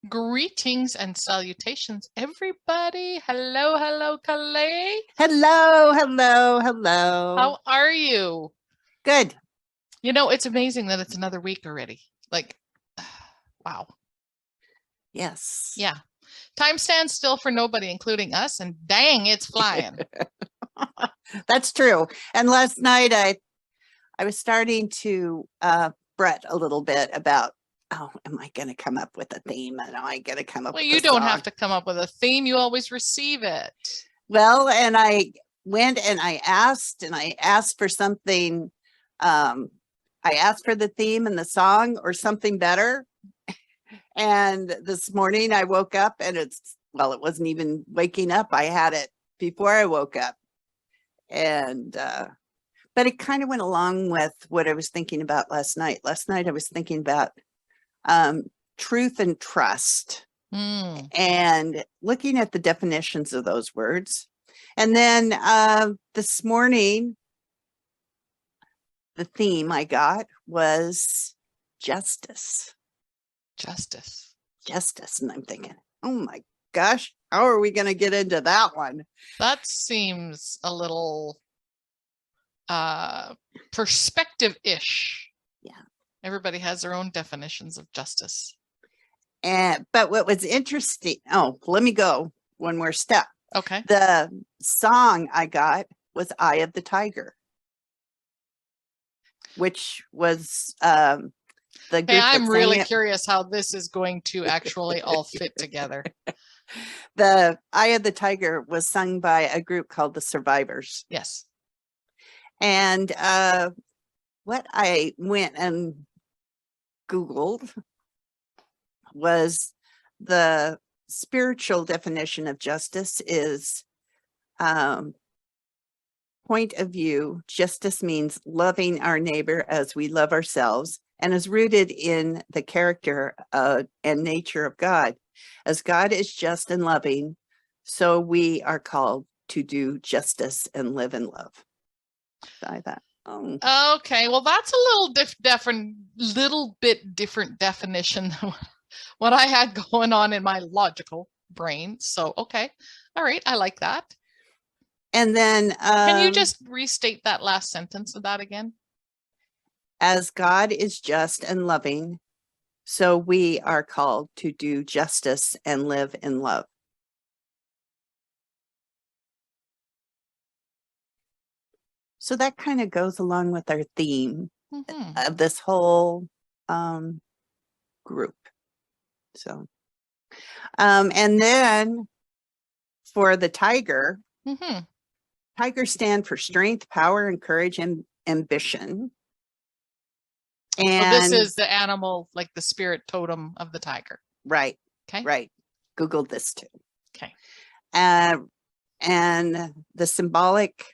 Greetings and salutations, everybody. Hello, hello, Kalei. Hello, hello, hello. How are you? Good. You know, it's amazing that it's another week already. Like, wow. Yes. Yeah. Time stands still for nobody, including us, and dang, it's flying. That's true. And last night I was starting to fret a little bit about, oh, am I going to come up with a theme? And am I going to come up with a song? Well, you don't have to come up with a theme. You always receive it. Well, and I went and I asked for something. I asked for the theme and the song or something better. And this morning I woke up and it wasn't even waking up. I had it before I woke up. And, but it kind of went along with what I was thinking about last night. Last night I was thinking about truth and trust and looking at the definitions of those words. And then this morning, the theme I got was justice. Justice. And I'm thinking, oh my gosh, how are we going to get into that one? That seems a little perspective-ish. Yeah. Everybody has their own definitions of justice. But what was interesting, let me go one more step. Okay. The song I got was Eye of the Tiger, which was the group. I'm really curious how this is going to actually all fit together. The Eye of the Tiger was sung by a group called the Survivors. Yes. And what I went and Googled was the spiritual definition of justice is point of view. Justice means loving our neighbor as we love ourselves and is rooted in the character and nature of God. As God is just and loving, so we are called to do justice and live in love. I thought, okay, well, that's a little bit different definition than what I had going on in my logical brain. So, okay. All right. I like that. And then can you just restate that last sentence of that again? As God is just and loving, so we are called to do justice and live in love. So that kind of goes along with our theme of this whole group. So, and then for the tiger, tigers stand for strength, power, and courage and ambition. And so this is the animal, like the spirit totem of the tiger. Right. Okay. Right. Googled this too. Okay. And the symbolic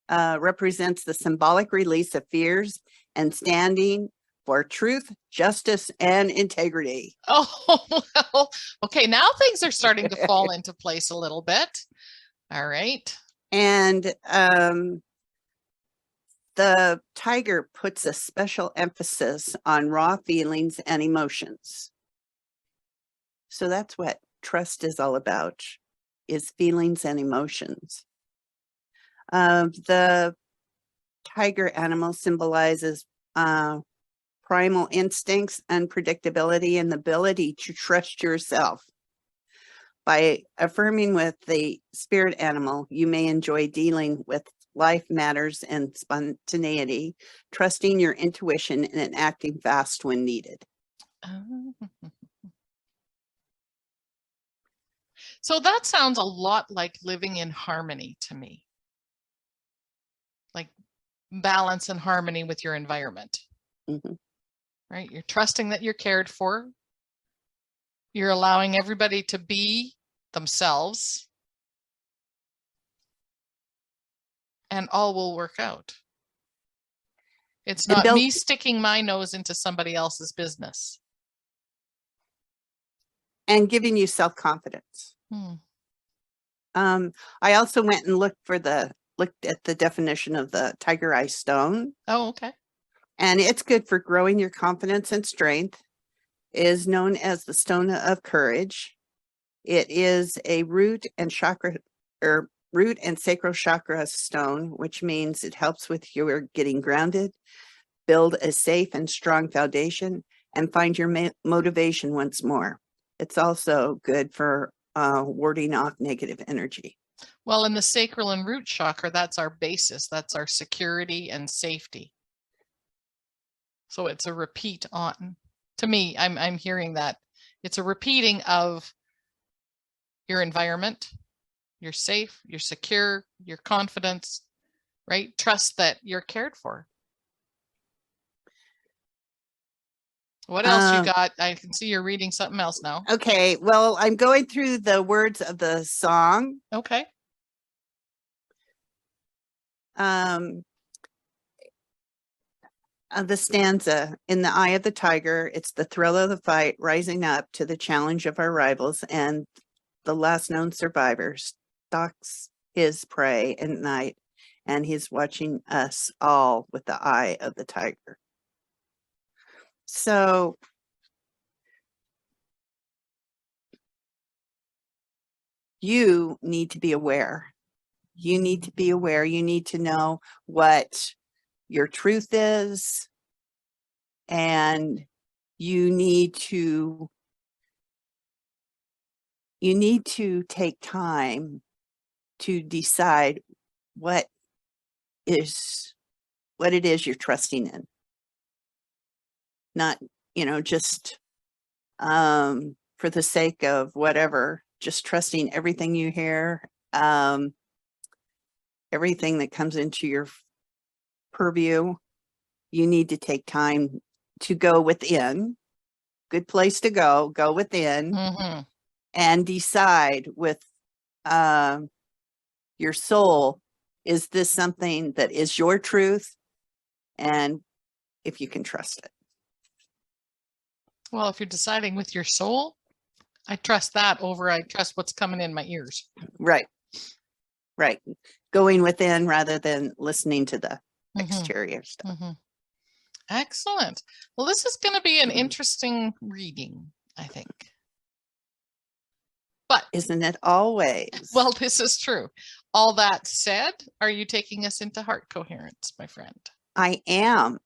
represents the symbolic release of fears and standing for truth, justice, and integrity. Oh, well, okay. Now things are starting to fall into place a little bit. All right. And the tiger puts a special emphasis on raw feelings and emotions. So that's what trust is all about, is feelings and emotions. The tiger animal symbolizes primal instincts, unpredictability, and the ability to trust yourself. By affirming with the spirit animal, you may enjoy dealing with life matters and spontaneity, trusting your intuition and acting fast when needed. So that sounds a lot like living in harmony to me. Like balance and harmony with your environment. Right? You're trusting that you're cared for. You're allowing everybody to be themselves. And all will work out. It's not me sticking my nose into somebody else's business. And giving you self-confidence. I also went and looked at the definition of the tiger eye stone. Oh, okay. And it's good for growing your confidence and strength. is known as the stone of courage. It is a root and chakra or root and sacral chakra stone, which means it helps with your getting grounded, build a safe and strong foundation, and find your motivation once more. It's also good for warding off negative energy. Well, in the sacral and root chakra, that's our basis. That's our security and safety. So it's a repeat on, to me, I'm hearing that it's a repeating of your environment. You're safe, you're secure, your confidence, right? Trust that you're cared for. What else you got? I can see you're reading something else now. Okay, well, I'm going through the words of the song. Okay. The stanza, in the eye of the tiger, it's the thrill of the fight, rising up to the challenge of our rivals, and the last known survivor stalks his prey at night, and he's watching us all with the eye of the tiger. So you need to be aware. You need to be aware. You need to know what your truth is, and you need to take time to decide what it is you're trusting in. Not, just for the sake of whatever, just trusting everything you hear, everything that comes into your purview. You need to take time to go within. Good place to go within, and decide with your soul, is this something that is your truth, and if you can trust it. Well, if you're deciding with your soul, I trust that over I trust what's coming in my ears. Right. Going within rather than listening to the exterior stuff. Excellent. Well, this is going to be an interesting reading, I think. But isn't it always? Well, this is true. All that said, are you taking us into heart coherence, my friend? I am.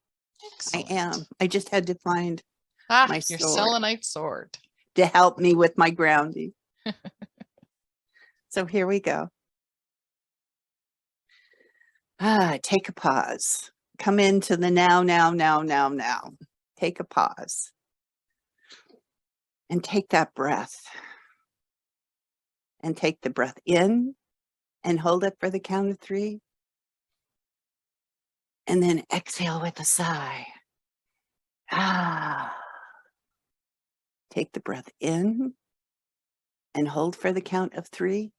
Excellent. I am. I just had to find my your sword selenite sword to help me with my grounding. So here we go. Take a pause. Come into the now. Take a pause. And take that breath. And take the breath in and hold it for the count of 3. And then exhale with a sigh. Take the breath in and hold for the count of 3.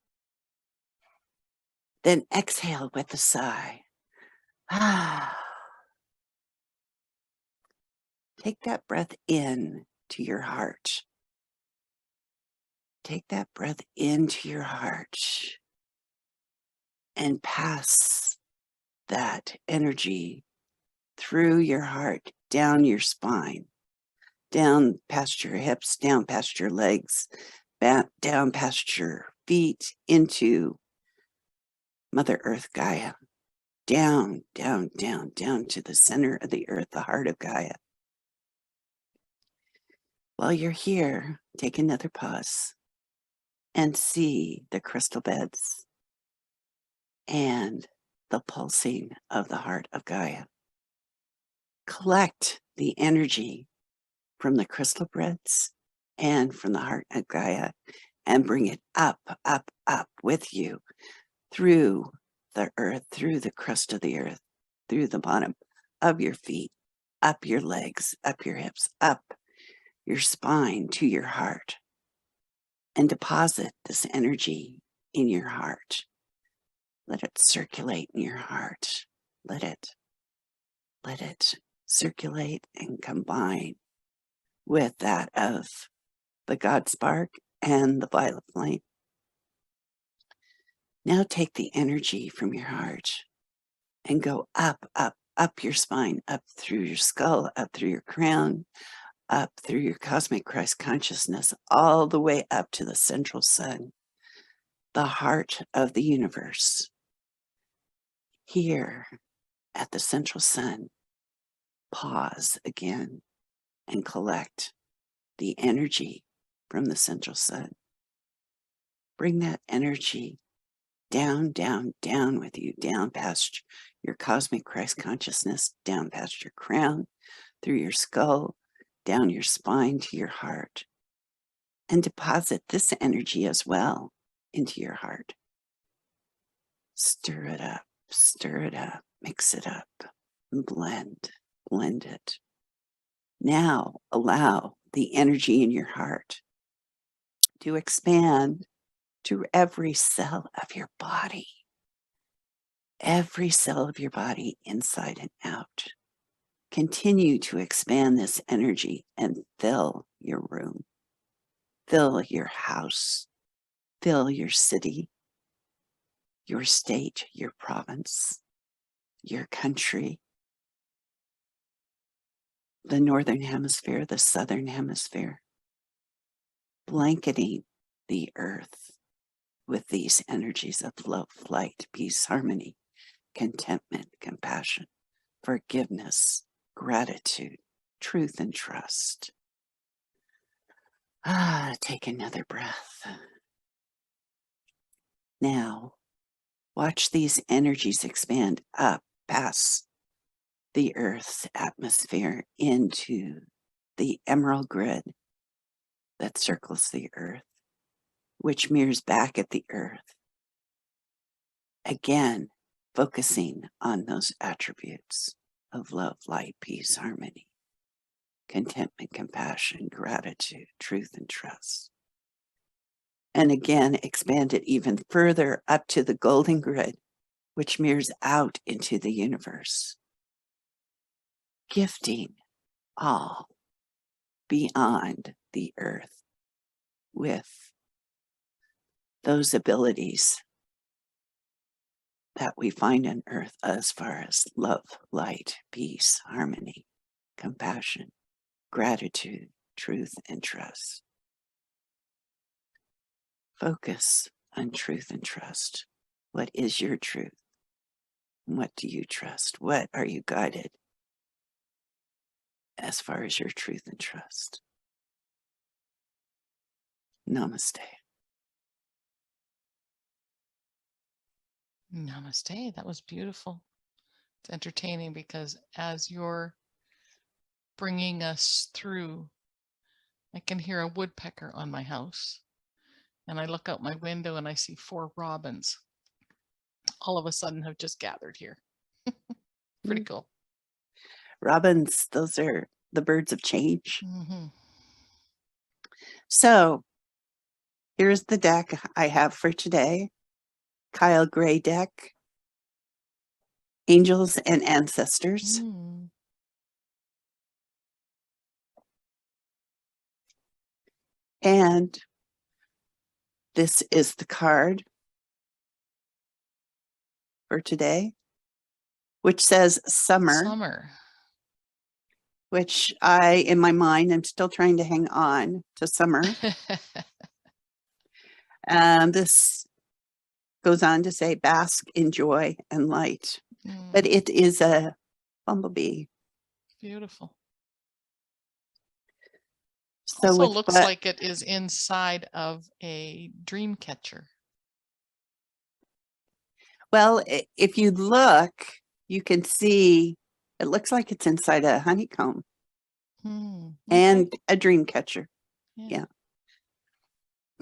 Then exhale with a sigh. Take that breath in to your heart. Take that breath into your heart and pass that energy through your heart, down your spine, down past your hips, down past your legs, down past your feet, into Mother Earth Gaia, down to the center of the earth, the heart of Gaia. While you're here, take another pause and see the crystal beds and the pulsing of the heart of Gaia. Collect the energy from the crystal beds and from the heart of Gaia and bring it up with you through the earth, through the crust of the earth, through the bottom of your feet, up your legs, up your hips, up your spine to your heart, and deposit this energy in your heart. Let it circulate in your heart. Let it circulate and combine with that of the God spark and the violet flame. Now take the energy from your heart and go up your spine, up through your skull, up through your crown, up through your cosmic Christ consciousness, all the way up to the central sun, the heart of the universe. Here at the central sun, pause again and collect the energy from the central sun. Bring that energy down, down, down with you, down past your cosmic Christ consciousness, down past your crown, through your skull, down your spine to your heart, and deposit this energy as well into your heart. Stir it up, mix it up, and blend it. Now allow the energy in your heart to expand to every cell of your body. Every cell of your body, inside and out. Continue to expand this energy and fill your room, fill your house, fill your city, your state, your province, your country, the northern hemisphere, the southern hemisphere, blanketing the earth with these energies of love, light, peace, harmony, contentment, compassion, forgiveness, gratitude, truth, and trust. Take another breath. Now, watch these energies expand up past the Earth's atmosphere into the emerald grid that circles the Earth, which mirrors back at the Earth. Again, focusing on those attributes of love, light, peace, harmony, contentment, compassion, gratitude, truth, and trust. And again, expand it even further up to the golden grid, which mirrors out into the universe, gifting all beyond the earth with those abilities that we find on earth as far as love, light, peace, harmony, compassion, gratitude, truth, and trust. Focus on truth and trust. What is your truth? What do you trust? What are you guided as far as your truth and trust? Namaste. Namaste. That was beautiful. It's entertaining because as you're bringing us through, I can hear a woodpecker on my house. And I look out my window and I see 4 robins all of a sudden have just gathered here. Pretty cool. Robins, those are the birds of change. Mm-hmm. So here's the deck I have for today. Kyle Gray deck, Angels and Ancestors. Mm. And this is the card for today, which says summer, Summer. which I, in my mind, am still trying to hang on to summer. And this goes on to say bask in joy and light. But it is a bumblebee. Beautiful. So Also looks like it is inside of a dream catcher. Well, if you look, you can see it looks like it's inside a honeycomb and a dream catcher. Yeah.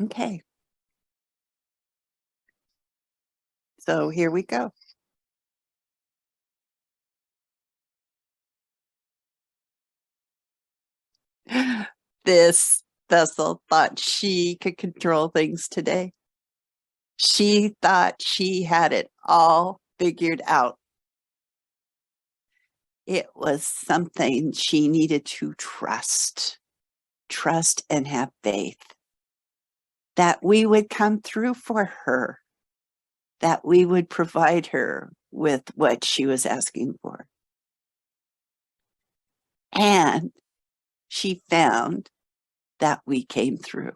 Okay. So here we go. This vessel thought she could control things today. She thought she had it all figured out. It was something she needed to trust and have faith that we would come through for her, that we would provide her with what she was asking for. And she found that we came through.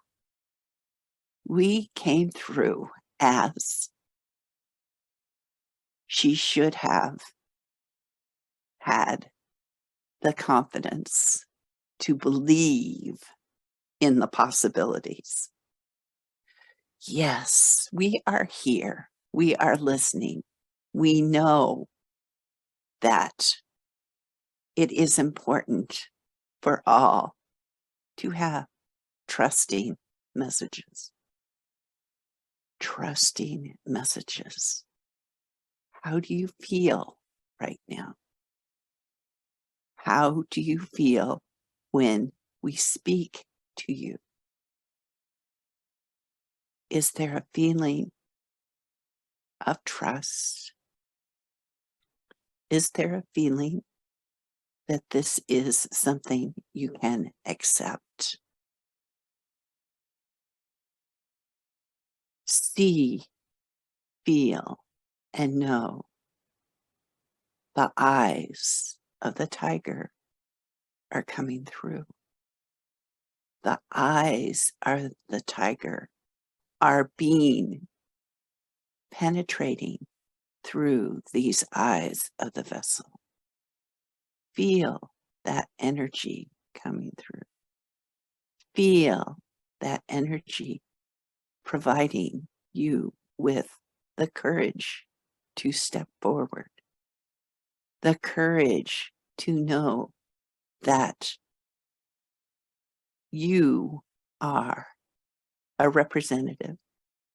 We came through as she should have had the confidence to believe in the possibilities. Yes, we are here. We are listening. We know that it is important for all to have trusting messages. Trusting messages. How do you feel right now? How do you feel when we speak to you? Is there a feeling of trust? Is there a feeling that this is something you can accept? See, feel, and know the eyes of the tiger are coming through. The eyes of the tiger are being penetrating through these eyes of the vessel. Feel that energy coming through. Feel that energy providing you with the courage to step forward, the courage to know that you are a representative.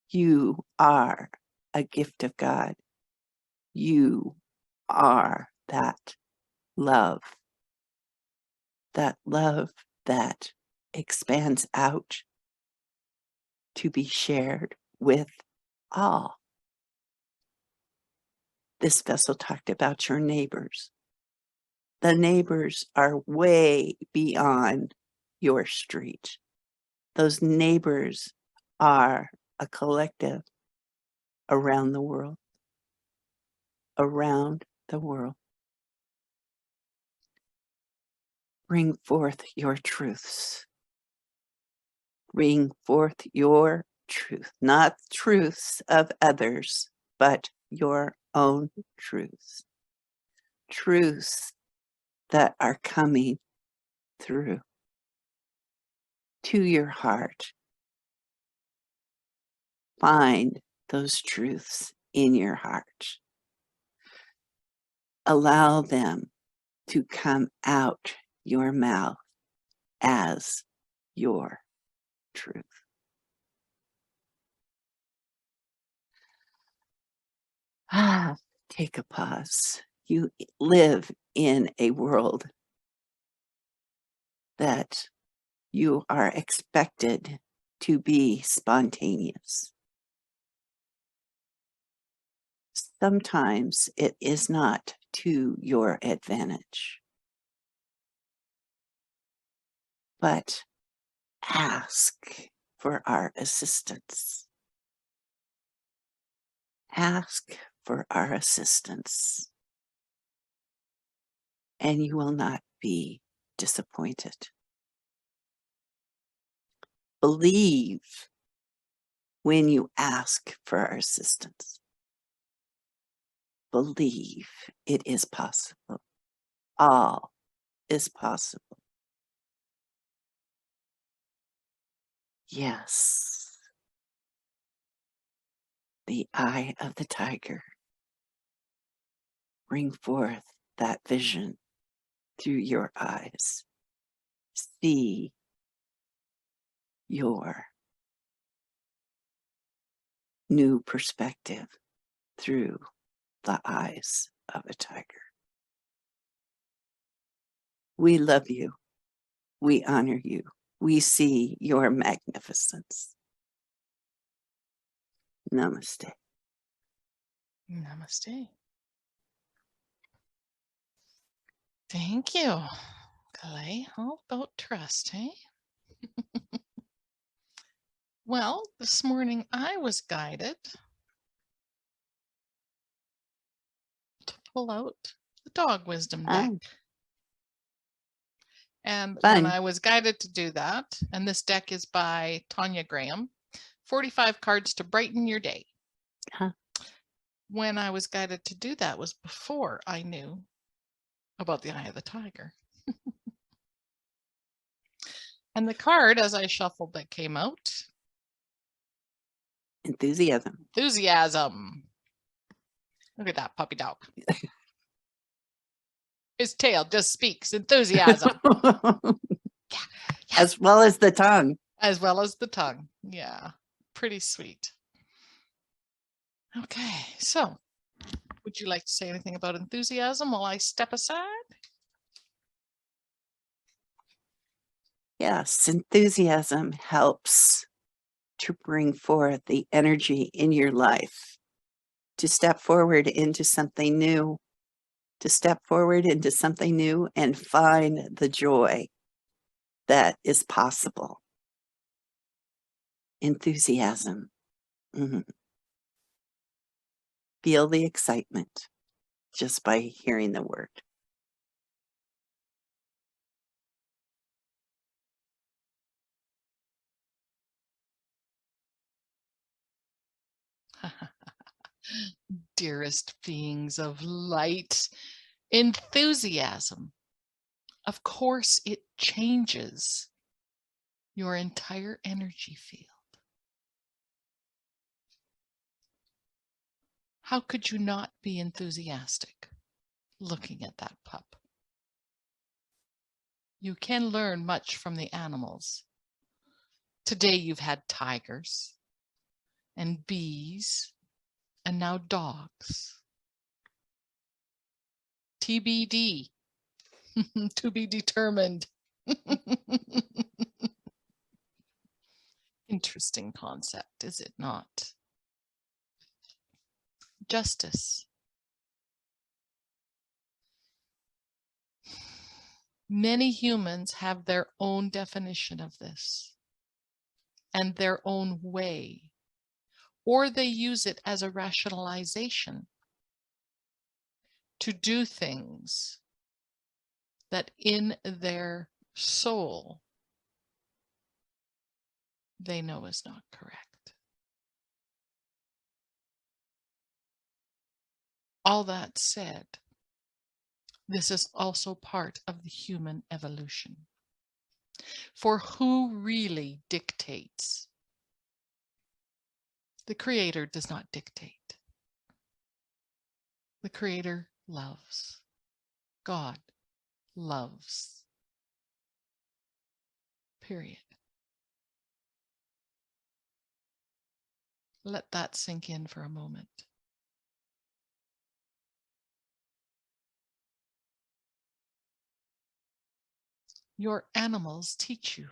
You are a gift of God. You are that love that expands out to be shared with all. This vessel talked about your neighbors. The neighbors are way beyond your street. Those neighbors are a collective around the world. Around the world. Bring forth your truths. Bring forth your truth, not truths of others, but your own truths. Truths that are coming through to your heart. Find those truths in your heart. Allow them to come out your mouth as your truth. Take a pause. You live in a world that you are expected to be spontaneous. Sometimes it is not to your advantage. But ask for our assistance. Ask for our assistance, and you will not be disappointed. Believe when you ask for our assistance. Believe it is possible. All is possible. Yes. The eye of the tiger. Bring forth that vision through your eyes. See your new perspective through the eyes of a tiger. We love you. We honor you. We see your magnificence. Namaste. Namaste. Thank you, Kalei. All about trust, hey? Well, this morning I was guided to pull out the dog wisdom deck. And Fun. when I was guided to do that, and this deck is by Tanya Graham, 45 cards to brighten your day. Huh. When I was guided to do that was before I knew about the eye of the tiger. And the card, as I shuffled, that came out, Enthusiasm. enthusiasm. Look at that puppy dog. His tail just speaks enthusiasm. Yeah. As well as the tongue. As well as the tongue. Yeah, pretty sweet. Okay, so would you like to say anything about enthusiasm while I step aside? Yes, enthusiasm helps to bring forth the energy in your life, to step forward into something new, and find the joy that is possible. Enthusiasm. Mhm. Feel the excitement just by hearing the word. Dearest beings of light, enthusiasm. Of course, it changes your entire energy field. How could you not be enthusiastic looking at that pup? You can learn much from the animals. Today you've had tigers and bees and now dogs. TBD, to be determined. Interesting concept, is it not? Justice. Many humans have their own definition of this and their own way, or they use it as a rationalization to do things that in their soul they know is not correct. All that said, this is also part of the human evolution. For who really dictates? The Creator does not dictate. The Creator loves. God loves. Period. Let that sink in for a moment. Your animals teach you.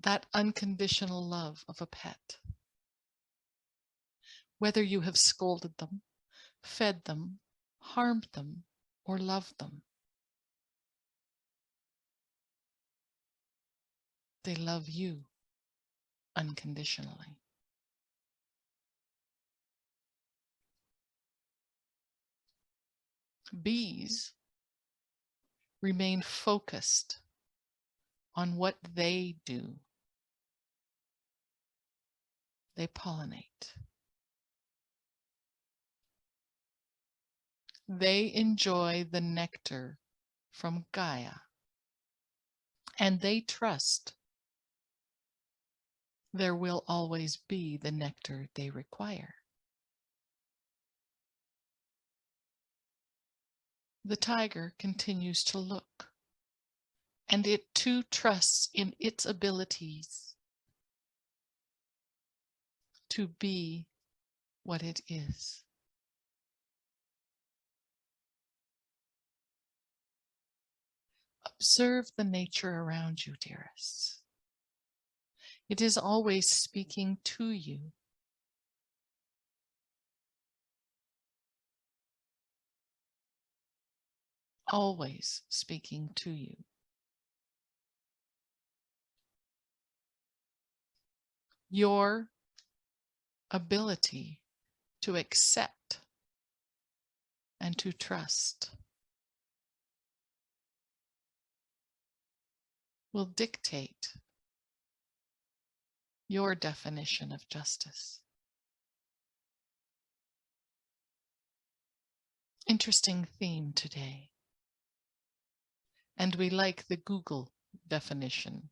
That unconditional love of a pet. Whether you have scolded them, fed them, harmed them, or loved them, they love you unconditionally. Bees remain focused on what they do. They pollinate. They enjoy the nectar from Gaia, and they trust there will always be the nectar they require. The tiger continues to look, and it too trusts in its abilities to be what it is. Observe the nature around you, dearest. It is always speaking to you. Always speaking to you. Your ability to accept and to trust will dictate your definition of justice. Interesting theme today. And we like the Google definition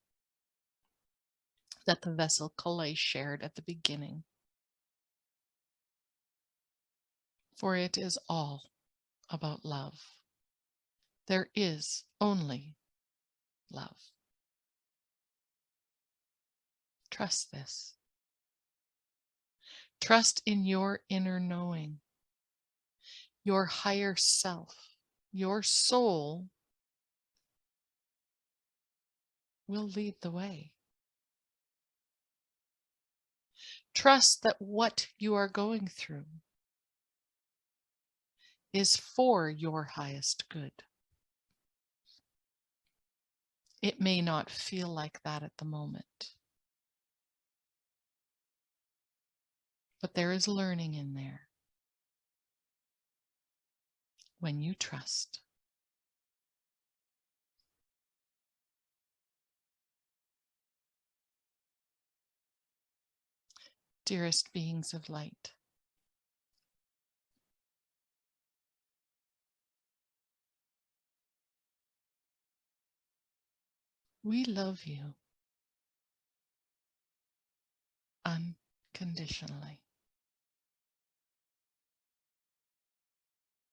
that the vessel Kalei shared at the beginning. For it is all about love. There is only love. Trust this. Trust in your inner knowing, your higher self, your soul will lead the way. Trust that what you are going through is for your highest good. It may not feel like that at the moment, but there is learning in there when you trust. Dearest beings of light, we love you unconditionally.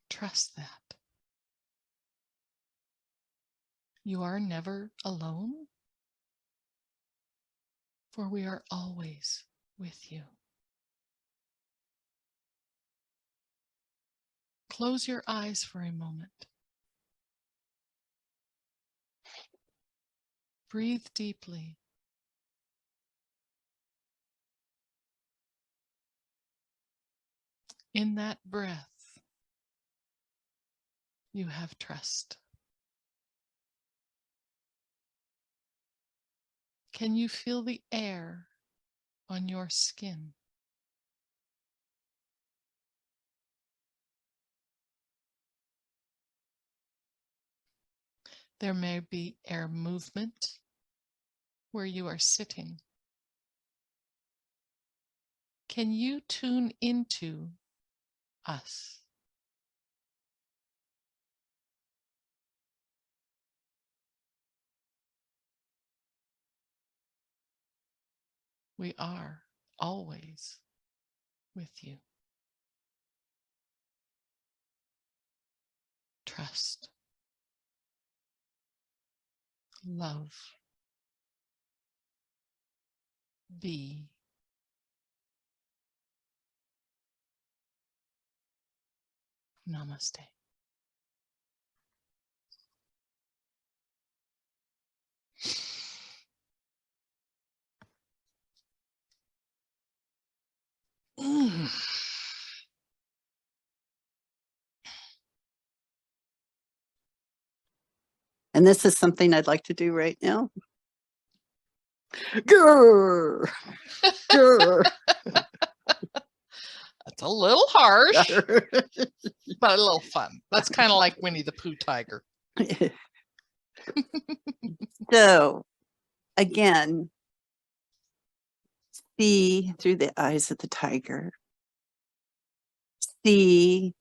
Trust that. You are never alone, for we are always with you. Close your eyes for a moment. Breathe deeply. In that breath, you have trust. Can you feel the air on your skin? There may be air movement where you are sitting. Can you tune into us? We are always with you. Trust. Love. Be. Namaste. And this is something I'd like to do right now. Grr, grr. That's a little harsh, but a little fun. That's kind of like Winnie the Pooh tiger. So, again, see through the eyes of the tiger. See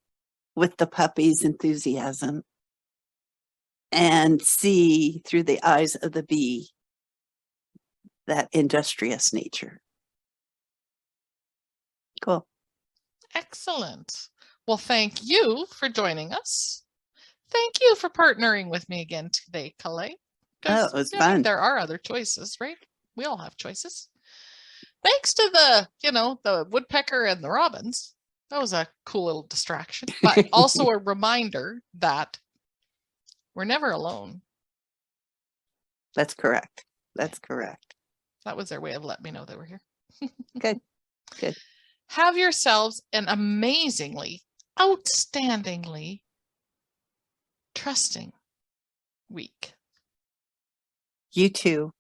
with the puppy's enthusiasm. And see through the eyes of the bee, that industrious nature. Cool. Excellent. Well, thank you for joining us. Thank you for partnering with me again today, Kalei. Oh, it was fun. There are other choices, right? We all have choices. Thanks to the, the woodpecker and the robins. That was a cool little distraction, but also a reminder that we're never alone. That's correct. That's correct. That was their way of letting me know they were here. Good. Good. Have yourselves an amazingly, outstandingly trusting week. You too.